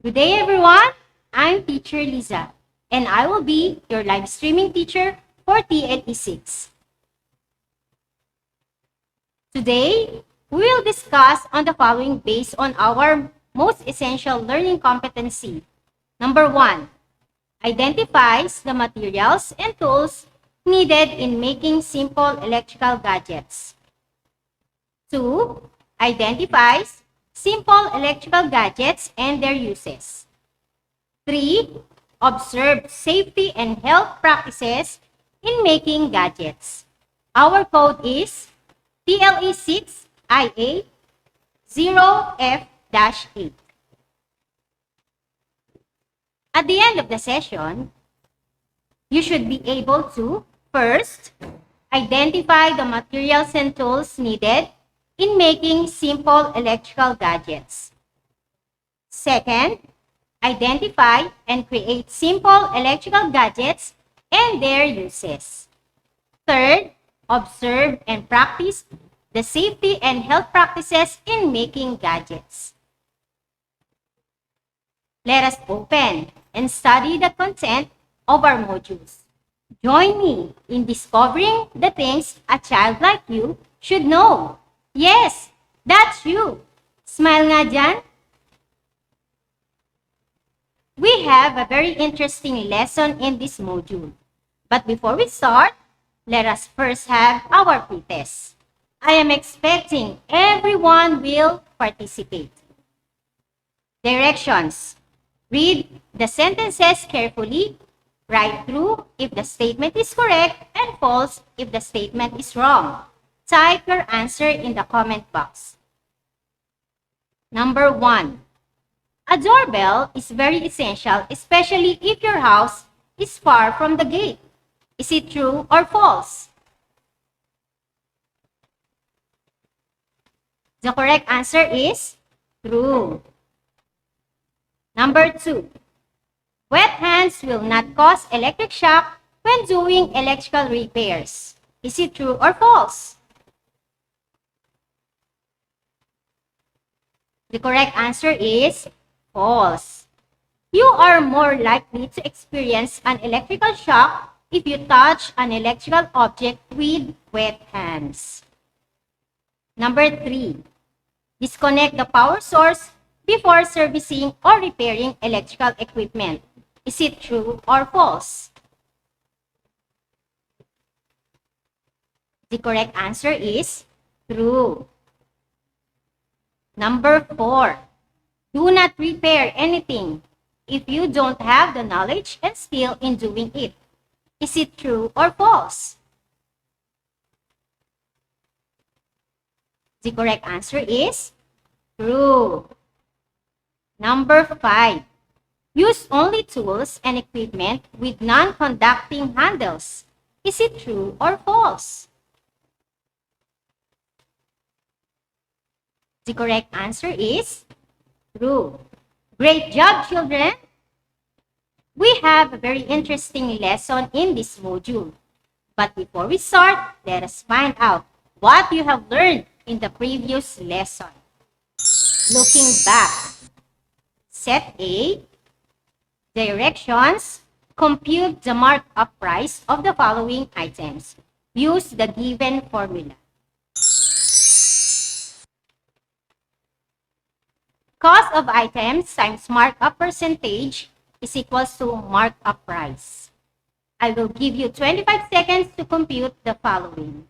Good day, everyone. I'm Teacher Liza, and I will be your live streaming teacher for TLE 6. Today, we will discuss on the following based on our most essential learning competency. Number 1, identifies the materials and tools needed in making simple electrical gadgets. 2, identifies simple electrical gadgets and their uses. 3. Observe safety and health practices in making gadgets. Our code is TLE6IA 0F-8. At the end of the session, you should be able to, first, identify the materials and tools needed in making simple electrical gadgets. Second, identify and create simple electrical gadgets and their uses. Third, observe and practice the safety and health practices in making gadgets. Let us open and study the content of our modules. Join me in discovering the things a child like you should know. Yes, that's you. Smile nga dyan. We have a very interesting lesson in this module. But before we start, let us first have our pre-test. I am expecting everyone will participate. Directions. Read the sentences carefully. Write true if the statement is correct and false if the statement is wrong. Type your answer in the comment box. Number 1. A doorbell is very essential, especially if your house is far from the gate. Is it true or false? The correct answer is true. Number 2. Wet hands will not cause electric shock when doing electrical repairs. Is it true or false? The correct answer is false. You are more likely to experience an electrical shock if you touch an electrical object with wet hands. Number 3. Disconnect the power source before servicing or repairing electrical equipment. Is it true or false? The correct answer is true. Number 4. Do not repair anything if you don't have the knowledge and skill in doing it. Is it true or false? The correct answer is true. Number 5. Use only tools and equipment with non-conducting handles. Is it true or false? The correct answer is true. Great job, children! We have a very interesting lesson in this module. But before we start, let us find out what you have learned in the previous lesson. Looking back, set A, directions, compute the markup price of the following items. Use the given formula. Cost of items times markup percentage is equals to markup price. I will give you 25 seconds to compute the following.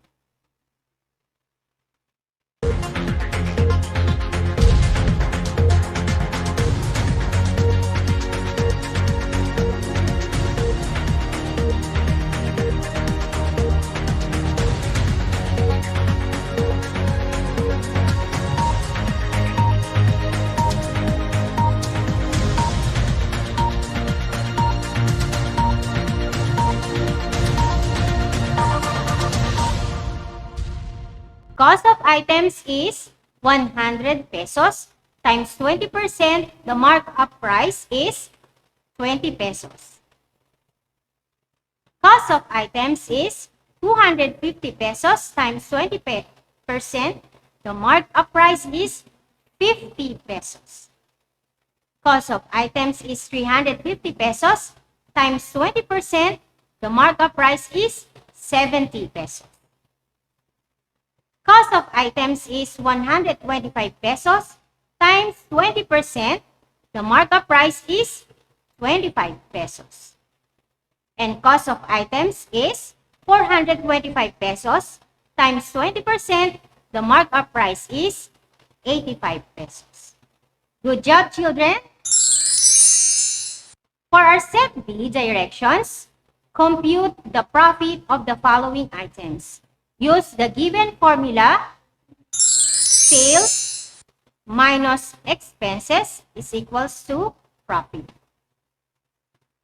Cost of items is 100 pesos times 20%. The markup price is 20 pesos. Cost of items is 250 pesos times 20%. The markup price is 50 pesos. Cost of items is 350 pesos times 20%. The markup price is 70 pesos. Cost of items is 125 pesos times 20%. The markup price is 25 pesos. And cost of items is 425 pesos times 20%. The markup price is 85 pesos. Good job, children! For our set B directions, compute the profit of the following items. Use the given formula. Sales minus expenses is equals to profit.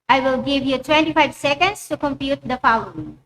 I will give you 25 seconds to compute the following.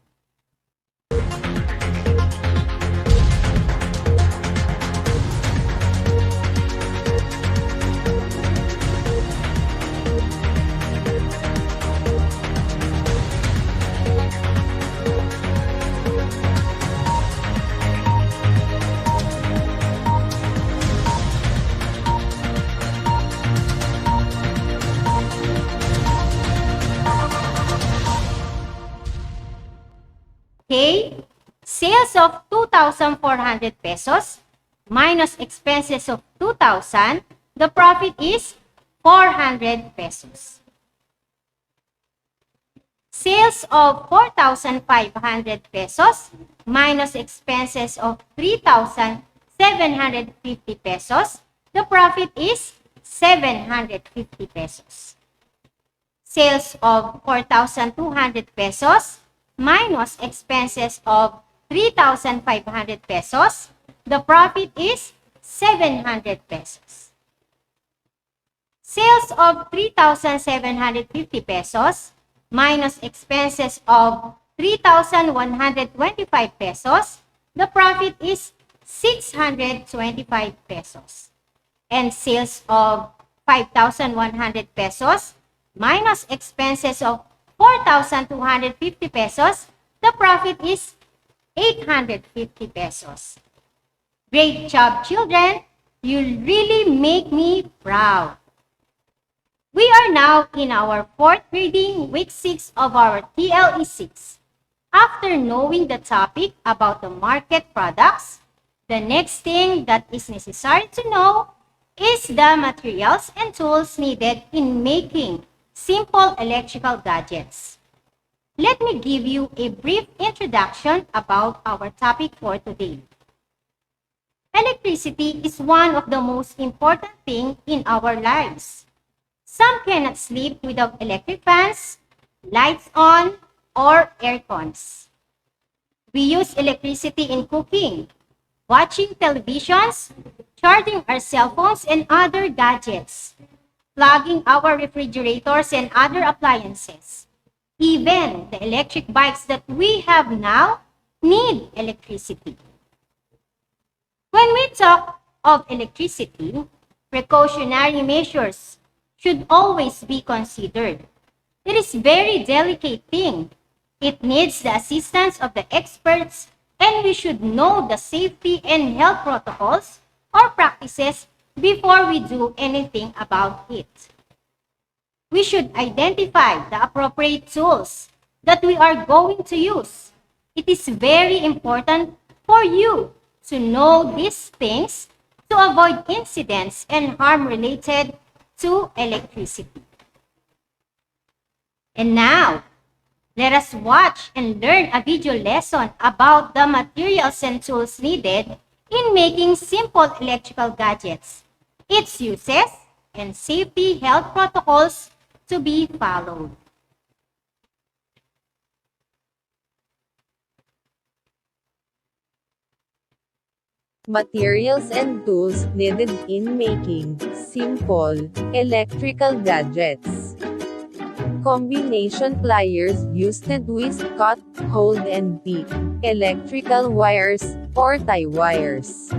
Okay, sales of 2,400 pesos minus expenses of 2,000, the profit is 400 pesos. Sales of 4,500 pesos minus expenses of 3,750 pesos, the profit is 750 pesos. Sales of 4,200 pesos minus expenses of 3,500 pesos, the profit is 700 pesos. Sales of 3,750 pesos minus expenses of 3,125 pesos, the profit is 625 pesos. And sales of 5,100 pesos minus expenses of 4,250 pesos, the profit is 850 pesos. Great job, children! You really make me proud. We are now in our fourth reading, week 6 of our TLE 6. After knowing the topic about the market products, the next thing that is necessary to know is the materials and tools needed in making simple electrical gadgets. Let me give you a brief introduction about our topic for today. Electricity is one of the most important things in our lives. Some cannot sleep without electric fans, lights on, or air cons. We use electricity in cooking, watching televisions, charging our cell phones and other gadgets, plugging our refrigerators and other appliances. Even the electric bikes that we have now need electricity. When we talk of electricity, precautionary measures should always be considered. It is a very delicate thing. It needs the assistance of the experts, and we should know the safety and health protocols or practices before we do anything about it. We should identify the appropriate tools that we are going to use. It is very important for you to know these things to avoid incidents and harm related to electricity. And now, let us watch and learn a video lesson about the materials and tools needed in making simple electrical gadgets, its uses, and safety health protocols to be followed. Materials and tools needed in making simple electrical gadgets. Combination pliers used to twist, cut, hold and pick electrical wires or tie wires.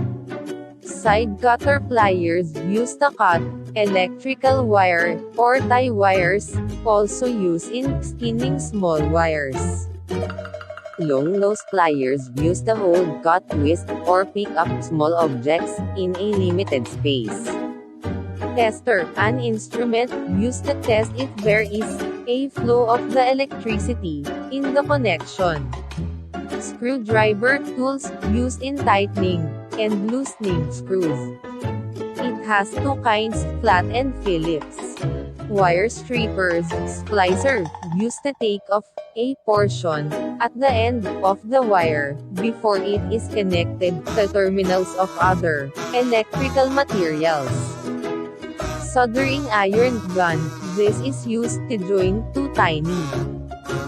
Side cutter pliers used to cut electrical wire or tie wires, also used in skinning small wires. Long nose pliers used to hold, cut, twist, or pick up small objects in a limited space. Tester, an instrument used to test if there is a flow of the electricity in the connection. Screwdriver, tools used in tightening and loosening screws. It has two kinds, flat and Phillips. Wire strippers, splicer, used to take off a portion at the end of the wire before it is connected to terminals of other electrical materials. Soldering iron gun, this is used to join two tiny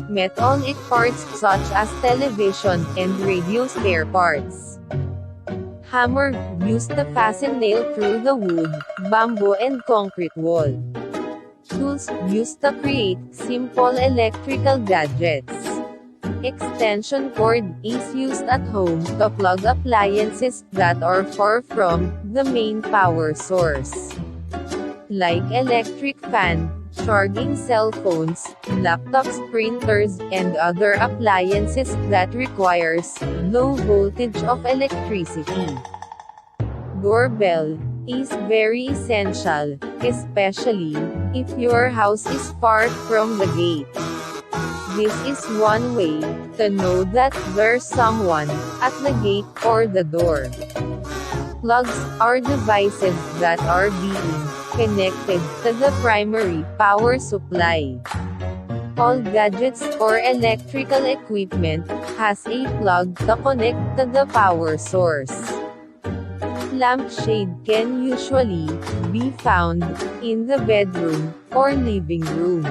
metallic parts such as television and radio spare parts. Hammer, used to fasten nail through the wood, bamboo and concrete wall. Tools, used to create simple electrical gadgets. Extension cord, is used at home to plug appliances that are far from the main power source. Like electric fan, charging cell phones, laptops, printers, and other appliances that requires low voltage of electricity. Doorbell is very essential, especially if your house is far from the gate. This is one way to know that there's someone at the gate or the door. Plugs are devices that are being connected to the primary power supply. All gadgets or electrical equipment has a plug to connect to the power source. Lampshade can usually be found in the bedroom or living room.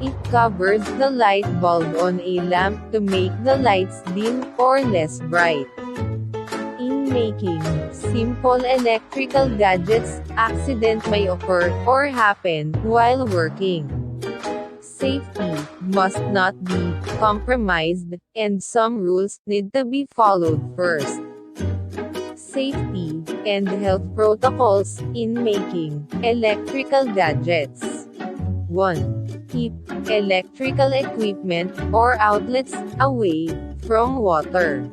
It covers the light bulb on a lamp to make the lights dim or less bright. In making simple electrical gadgets, accident may occur or happen while working. Safety must not be compromised, and some rules need to be followed first. Safety and health protocols in making electrical gadgets. 1. Keep electrical equipment or outlets away from water.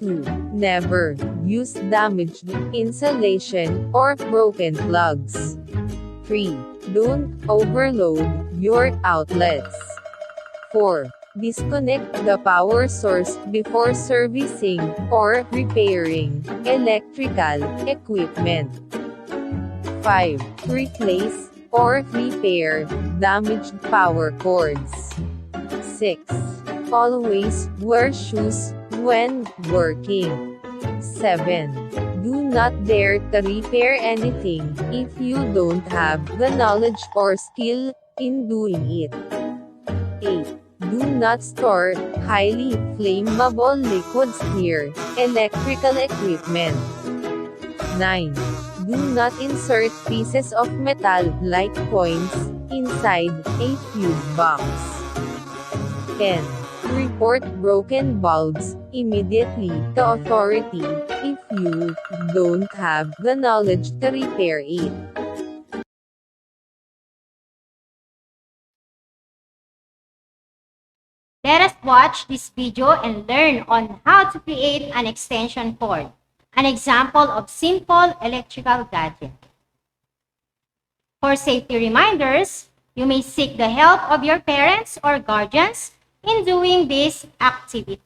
2. Never use damaged insulation or broken plugs. 3. Don't overload your outlets. 4. Disconnect the power source before servicing or repairing electrical equipment. 5. Replace or repair damaged power cords. 6. Always wear shoes when working. 7. Do not dare to repair anything if you don't have the knowledge or skill in doing it. 8. Do not store highly flammable liquids near electrical equipment. 9. Do not insert pieces of metal, like coins, inside a fuse box. 10. Report broken bulbs immediately to authority if you don't have the knowledge to repair it. Let us watch this video and learn on how to create an extension cord, an example of simple electrical gadget. For safety reminders, you may seek the help of your parents or guardians in doing this activity.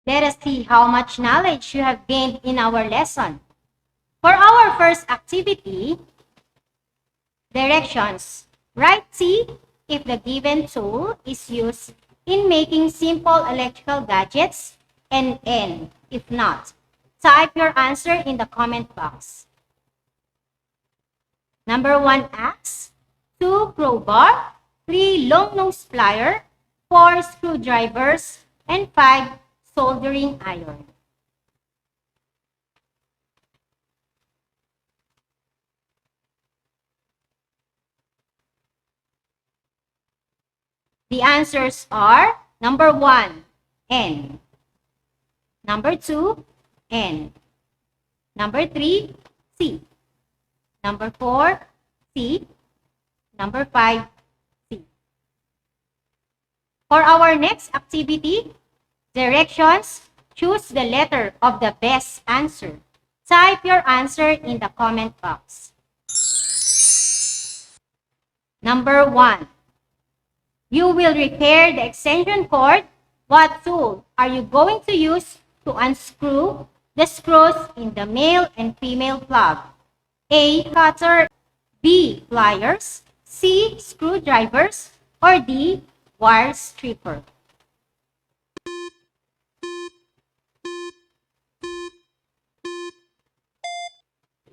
Let us see how much knowledge you have gained in our lesson. For our first activity, directions. Write C if the given tool is used in making simple electrical gadgets, and N if not. Type your answer in the comment box. Number 1 axe, 2 crowbar, 3 long nose plier, 4 screwdrivers, and 5 soldering iron. The answers are number 1, N. Number 2, N. Number 3, C. Number 4, C. Number 5, C. For our next activity, directions, choose the letter of the best answer. Type your answer in the comment box. Number 1. You will repair the extension cord. What tool are you going to use to unscrew the screws in the male and female plug? A. Cutter, B. Pliers, C. Screwdrivers, or D. Wire stripper?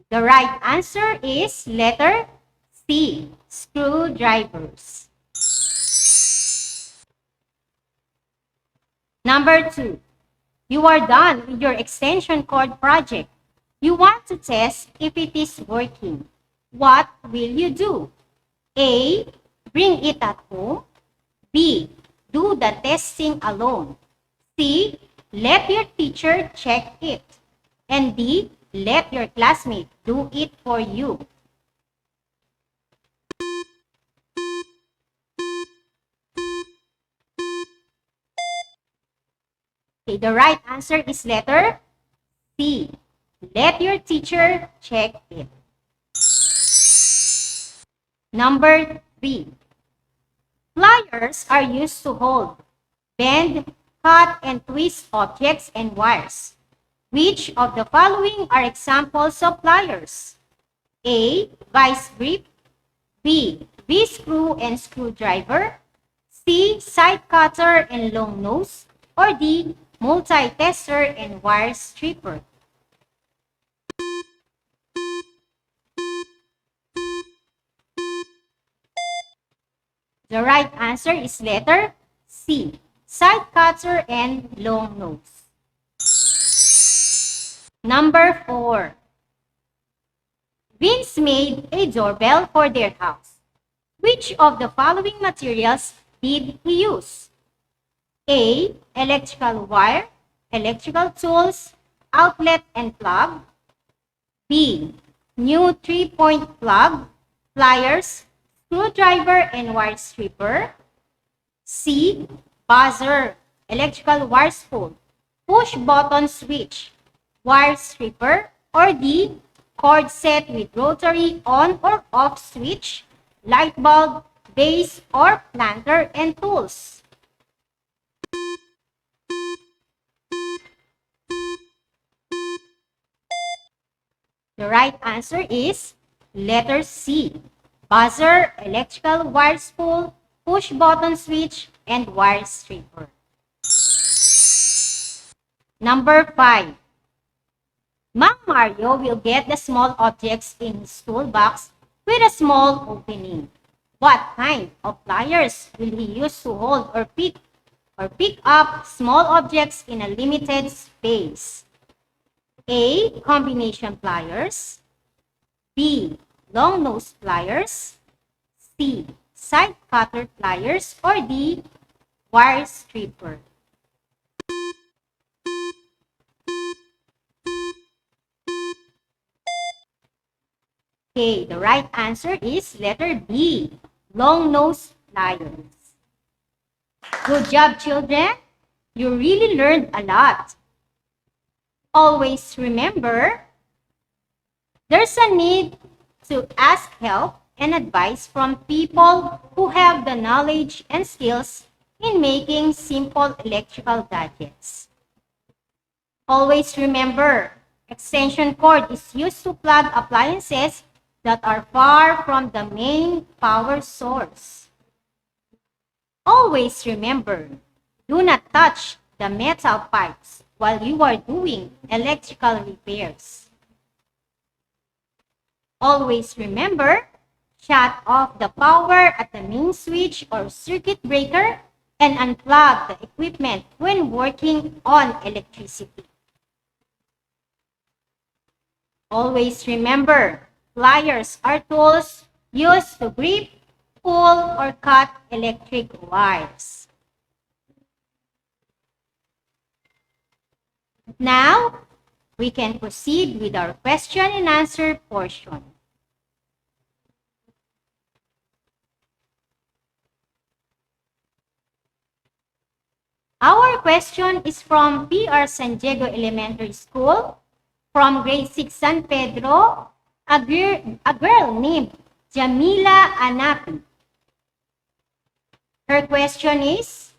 The right answer is letter C. Screwdrivers. Number 2. You are done with your extension cord project. You want to test if it is working. What will you do? A. Bring it at home. B. Do the testing alone. C. Let your teacher check it. And D. Let your classmate do it for you. Okay, the right answer is letter C. Let your teacher check it. Number 3. Pliers are used to hold, bend, cut, and twist objects and wires. Which of the following are examples of pliers? A. Vice grip, B. V-screw and screwdriver, C. Side cutter and long nose, or D. Multi-tester and wire stripper? The right answer is letter C. Side cutter and long nose. Number 4. Vince made a doorbell for their house. Which of the following materials did he use? A. Electrical wire, electrical tools, outlet and plug. B. New 3-point plug, pliers, screwdriver and wire stripper. C. Buzzer, electrical wire spool, push button switch, wire stripper, or D. Cord set with rotary on or off switch, light bulb, base, or planter and tools? The right answer is letter C. Buzzer, electrical wire spool, push button switch, and wire stripper. Number 5. Mang Mario will get the small objects in his toolbox with a small opening. What kind of pliers will he use to hold or pick up small objects in a limited space? A. Combination pliers, B. Long nose pliers, C. Side cutter pliers, or D. Wire stripper? Okay, the right answer is letter B. Long nose pliers. Good job, children. You really learned a lot. Always remember, there's a need to ask help and advice from people who have the knowledge and skills in making simple electrical gadgets. Always remember, extension cord is used to plug appliances that are far from the main power source. Always remember, do not touch the metal pipes while you are doing electrical repairs. Always remember, shut off the power at the main switch or circuit breaker and unplug the equipment when working on electricity. Always remember, pliers are tools used to grip, pull, or cut electric wires. Now, we can proceed with our question and answer portion. Our question is from PR San Diego Elementary School, from grade 6 San Pedro, a girl named Jamila Anapi. Her question is,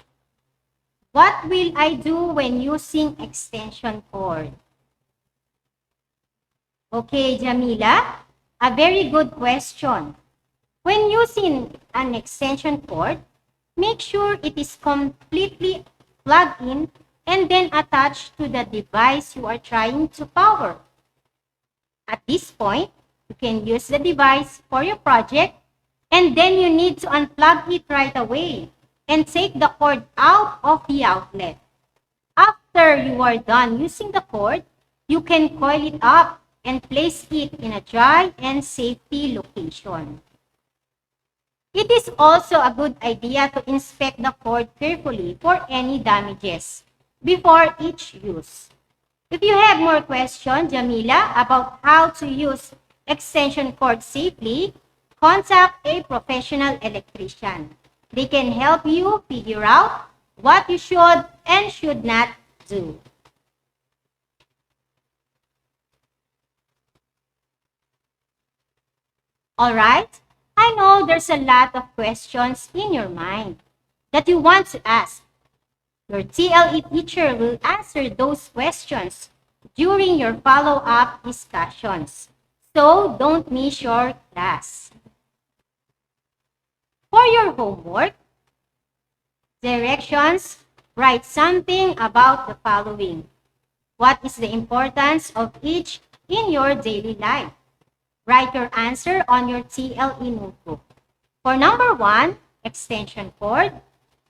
what will I do when using extension cord? Okay, Jamila, a very good question. When using an extension cord, make sure it is completely plugged in and then attached to the device you are trying to power. At this point, you can use the device for your project, and then you need to unplug it right away and take the cord out of the outlet. After you are done using the cord, you can coil it up and place it in a dry and safety location. It is also a good idea to inspect the cord carefully for any damages before each use. If you have more questions, Jamila, about how to use extension cord safely, contact a professional electrician. They can help you figure out what you should and should not do. Alright, I know there's a lot of questions in your mind that you want to ask. Your TLE teacher will answer those questions during your follow-up discussions. So don't miss your class. For your homework, directions, write something about the following. What is the importance of each in your daily life? Write your answer on your TLE notebook. For number 1, extension cord.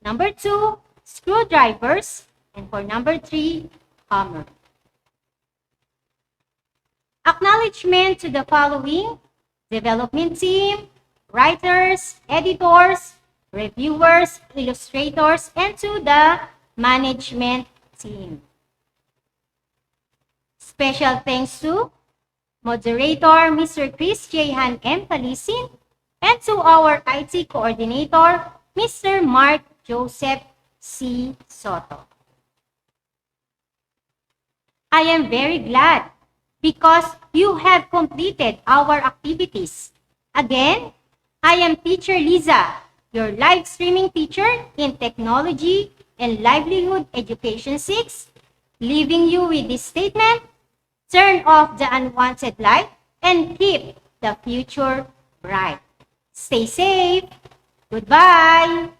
Number 2, screwdrivers. And for number 3, hammer. Acknowledgement to the following: development team, writers, editors, reviewers, illustrators, and to the management team. Special thanks to moderator, Mr. Chris Jehan M. Palisin, and to our IT coordinator, Mr. Mark Joseph C. Soto. I am very glad because you have completed our activities. Again, I am Teacher Liza, your live streaming teacher in Technology and Livelihood Education 6, leaving you with this statement: turn off the unwanted light and keep the future bright. Stay safe. Goodbye.